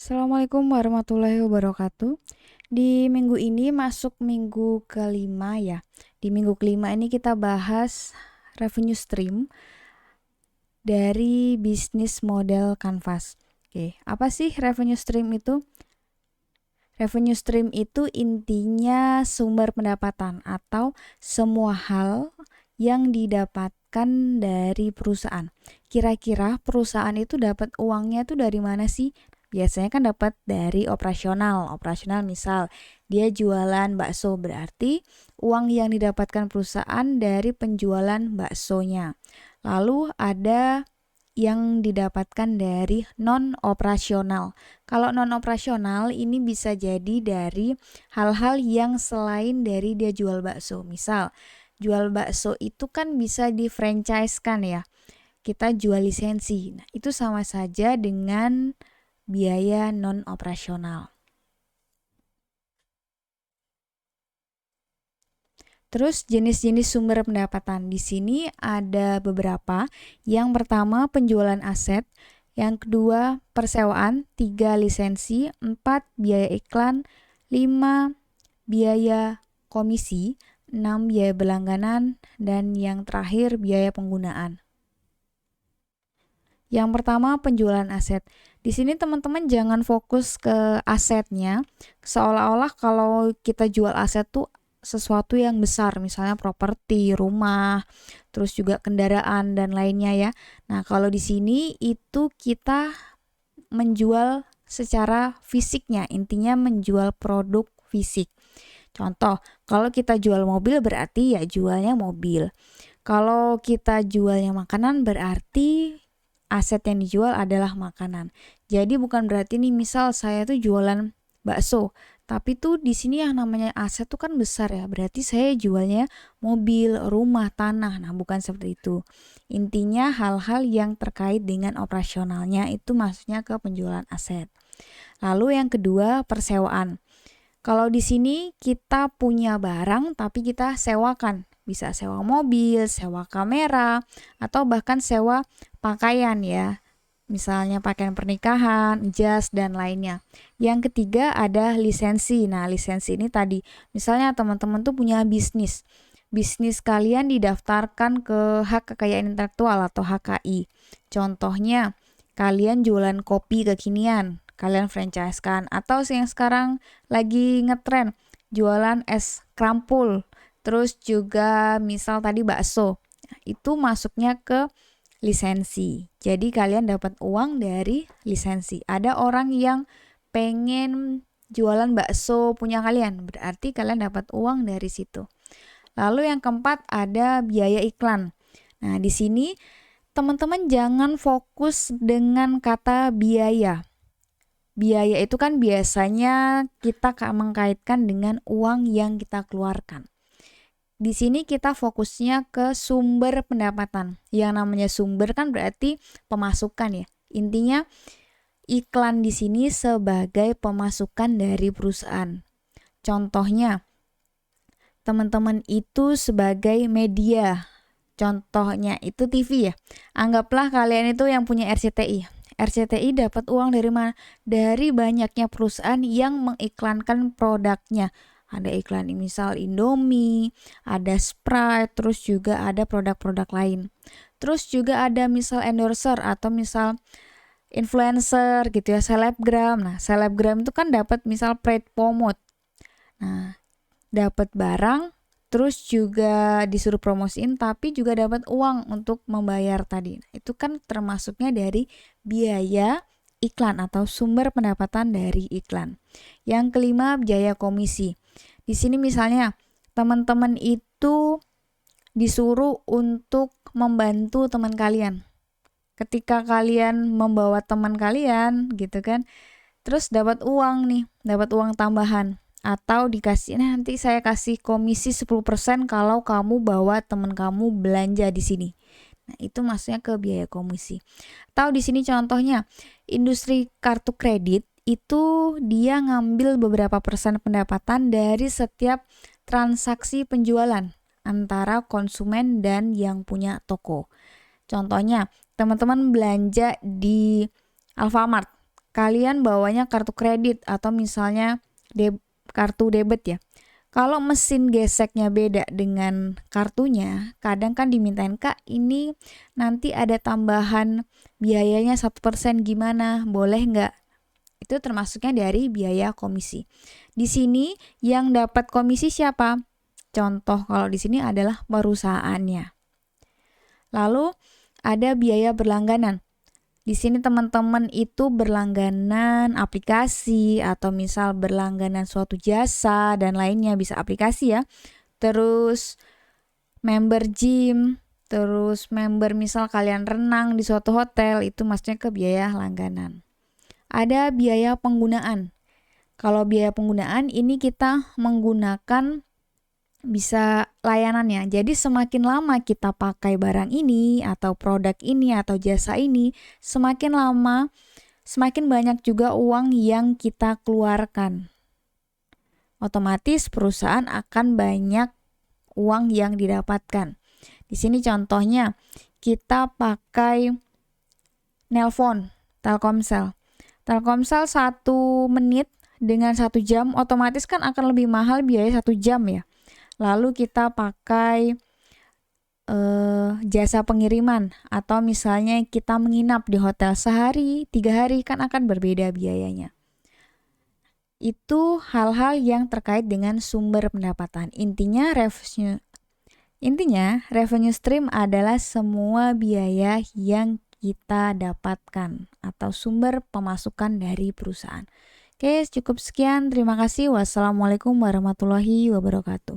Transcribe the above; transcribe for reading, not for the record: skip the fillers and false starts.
Assalamualaikum warahmatullahi wabarakatuh. Di minggu ini masuk minggu kelima ya. Di minggu kelima ini kita bahas revenue stream dari bisnis model Canvas. Oke, apa sih revenue stream itu? Revenue stream itu intinya sumber pendapatan atau semua hal yang didapatkan dari perusahaan. Kira-kira perusahaan itu dapat uangnya itu dari mana sih? Biasanya kan dapat dari operasional. Operasional misal dia jualan bakso, berarti uang yang didapatkan perusahaan dari penjualan baksonya. Lalu ada yang didapatkan dari non-operasional. Kalau non-operasional ini bisa jadi dari hal-hal yang selain dari dia jual bakso. Misal, jual bakso itu kan bisa di-franchise-kan ya. Kita jual lisensi. Nah, itu sama saja dengan biaya non-operasional. Terus jenis-jenis sumber pendapatan di sini ada beberapa. Yang pertama penjualan aset, yang kedua persewaan, 3 lisensi, 4 biaya iklan, 5 biaya komisi, 6 biaya berlangganan, dan yang terakhir biaya penggunaan. Yang pertama penjualan aset. Di sini teman-teman jangan fokus ke asetnya, seolah-olah kalau kita jual aset tuh sesuatu yang besar, misalnya properti, rumah, terus juga kendaraan dan lainnya ya. Nah, kalau di sini itu kita menjual secara fisiknya, intinya menjual produk fisik. Contoh, kalau kita jual mobil berarti ya jualnya mobil. Kalau kita jualnya makanan berarti aset yang dijual adalah makanan. Jadi bukan berarti nih misal saya tuh jualan bakso, tapi tuh di sini yang namanya aset tuh kan besar ya. Berarti saya jualnya mobil, rumah, tanah. Nah, bukan seperti itu. Intinya hal-hal yang terkait dengan operasionalnya itu maksudnya ke penjualan aset. Lalu yang kedua, persewaan. Kalau di sini kita punya barang tapi kita sewakan. Bisa sewa mobil, sewa kamera, atau bahkan sewa pakaian ya. Misalnya pakaian pernikahan, jas, dan lainnya. Yang ketiga ada lisensi. Nah, lisensi ini tadi, misalnya teman-teman tuh punya bisnis. Bisnis kalian didaftarkan ke hak kekayaan intelektual atau HKI. Contohnya, kalian jualan kopi kekinian, kalian franchise-kan. Atau yang sekarang lagi ngetren, jualan es krampul. Terus juga misal tadi bakso. Itu masuknya ke lisensi. Jadi kalian dapat uang dari lisensi. Ada orang yang pengen jualan bakso punya kalian, berarti kalian dapat uang dari situ. Lalu yang keempat ada biaya iklan. Nah, di sini teman-teman jangan fokus dengan kata biaya. Biaya itu kan biasanya kita mengkaitkan dengan uang yang kita keluarkan. Di sini kita fokusnya ke sumber pendapatan. Yang namanya sumber kan berarti pemasukan ya. Intinya iklan di sini sebagai pemasukan dari perusahaan. Contohnya, teman-teman itu sebagai media. Contohnya itu TV ya. Anggaplah kalian itu yang punya RCTI. RCTI dapat uang dari mana? Dari banyaknya perusahaan yang mengiklankan produknya. Ada iklan misal Indomie, ada Sprite, terus juga ada produk-produk lain. Terus juga ada misal endorser atau misal influencer gitu ya, selebgram. Nah, selebgram itu kan dapat misal paid promote. Nah, dapat barang, terus juga disuruh promosiin, tapi juga dapat uang untuk membayar tadi. Nah, itu kan termasuknya dari biaya iklan atau sumber pendapatan dari iklan. Yang kelima, biaya komisi. Di sini misalnya teman-teman itu disuruh untuk membantu teman kalian. Ketika kalian membawa teman kalian gitu kan, terus dapat uang nih, dapat uang tambahan. Atau dikasih, nanti saya kasih komisi 10% kalau kamu bawa teman kamu belanja di sini. Nah, itu maksudnya ke biaya komisi. Atau di sini contohnya, industri kartu kredit itu dia ngambil beberapa persen pendapatan dari setiap transaksi penjualan antara konsumen dan yang punya toko. Contohnya, teman-teman belanja di Alfamart. kalian bawanya kartu kredit atau misalnya kartu debit ya. Kalau mesin geseknya beda dengan kartunya, kadang kan dimintain, Kak, ini nanti ada tambahan biayanya 1% gimana, boleh nggak? Itu termasuknya dari biaya komisi. Di sini yang dapat komisi siapa? Contoh kalau di sini adalah perusahaannya. Lalu ada biaya berlangganan. Di sini teman-teman itu berlangganan aplikasi atau misal berlangganan suatu jasa dan lainnya, bisa aplikasi ya. Terus member gym, terus member misal kalian renang di suatu hotel, itu maksudnya ke biaya langganan. Ada biaya penggunaan. Kalau biaya penggunaan ini kita menggunakan bisa layanannya. Jadi semakin lama kita pakai barang ini atau produk ini atau jasa ini, semakin lama semakin banyak juga uang yang kita keluarkan. Otomatis perusahaan akan banyak uang yang didapatkan. Di sini contohnya kita pakai nelpon Telkomsel. Telkomsel 1 menit dengan 1 jam otomatis kan akan lebih mahal biaya 1 jam ya. Lalu kita pakai jasa pengiriman atau misalnya kita menginap di hotel sehari, 3 hari kan akan berbeda biayanya. Itu hal-hal yang terkait dengan sumber pendapatan. Intinya revenue stream adalah semua biaya yang kita dapatkan atau sumber pemasukan dari perusahaan. Oke, cukup sekian. Terima kasih. Wassalamualaikum warahmatullahi wabarakatuh.